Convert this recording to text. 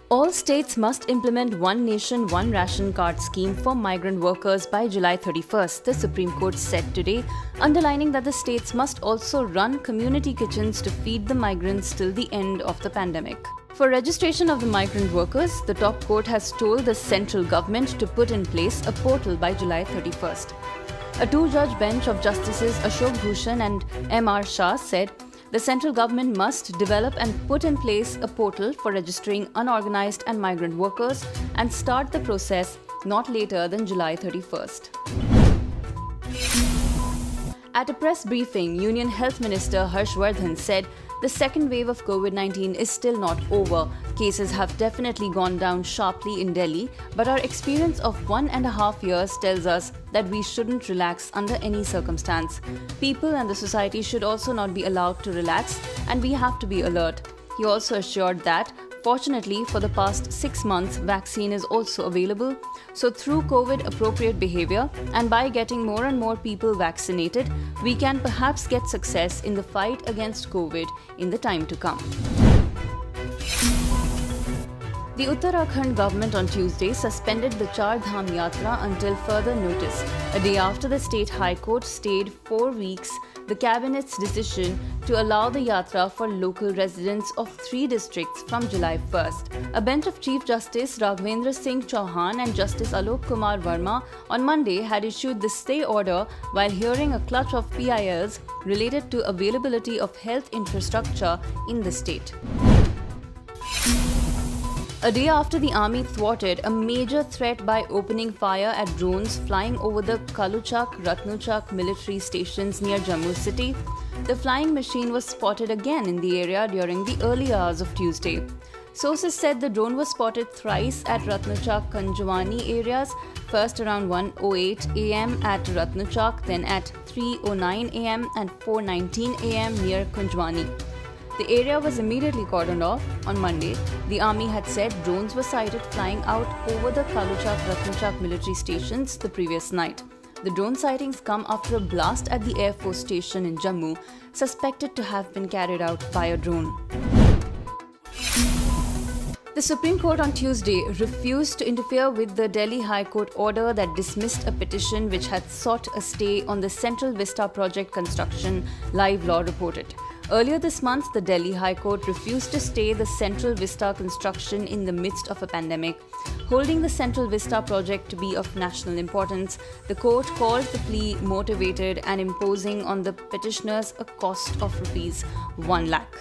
All states must implement One Nation, One Ration card scheme for migrant workers by July 31st, the Supreme Court said today, underlining that the states must also run community kitchens to feed the migrants till the end of the pandemic. For registration of the migrant workers, the top court has told the central government to put in place a portal by July 31st. A two-judge bench of Justices Ashok Bhushan and M.R. Shah said the central government must develop and put in place a portal for registering unorganized and migrant workers and start the process not later than July 31st. At a press briefing, Union Health Minister Harsh Vardhan said the second wave of COVID-19 is still not over. Cases have definitely gone down sharply in Delhi, but our experience of 1.5 years tells us that we shouldn't relax under any circumstance. People and the society should also not be allowed to relax, and we have to be alert. He also assured that, fortunately, for the past 6 months, vaccine is also available. So through COVID-appropriate behavior and by getting more and more people vaccinated, we can perhaps get success in the fight against COVID in the time to come. The Uttarakhand government on Tuesday suspended the Char Dham Yatra until further notice, a day after the State High Court stayed 4 weeks the Cabinet's decision to allow the Yatra for local residents of 3 districts from July 1st. A bench of Chief Justice Raghavendra Singh Chauhan and Justice Alok Kumar Verma on Monday had issued the stay order while hearing a clutch of PILs related to availability of health infrastructure in the state. A day after the army thwarted a major threat by opening fire at drones flying over the Kaluchak, Ratnuchak military stations near Jammu city, the flying machine was spotted again in the area during the early hours of Tuesday. Sources said the drone was spotted thrice at Ratnuchak Kanjwani areas, first around 1:08 am at Ratnuchak, then at 3:09 am and 4:19 am near Kanjwani. The area was immediately cordoned off. On Monday, the army had said drones were sighted flying out over the Kaluchak-Ratnuchak military stations the previous night. The drone sightings come after a blast at the Air Force station in Jammu, suspected to have been carried out by a drone. The Supreme Court on Tuesday refused to interfere with the Delhi High Court order that dismissed a petition which had sought a stay on the Central Vista project construction, Live Law reported. Earlier this month, the Delhi High Court refused to stay the Central Vista construction in the midst of a pandemic. Holding the Central Vista project to be of national importance, the court called the plea motivated and imposing on the petitioners a cost of Rs 1 lakh.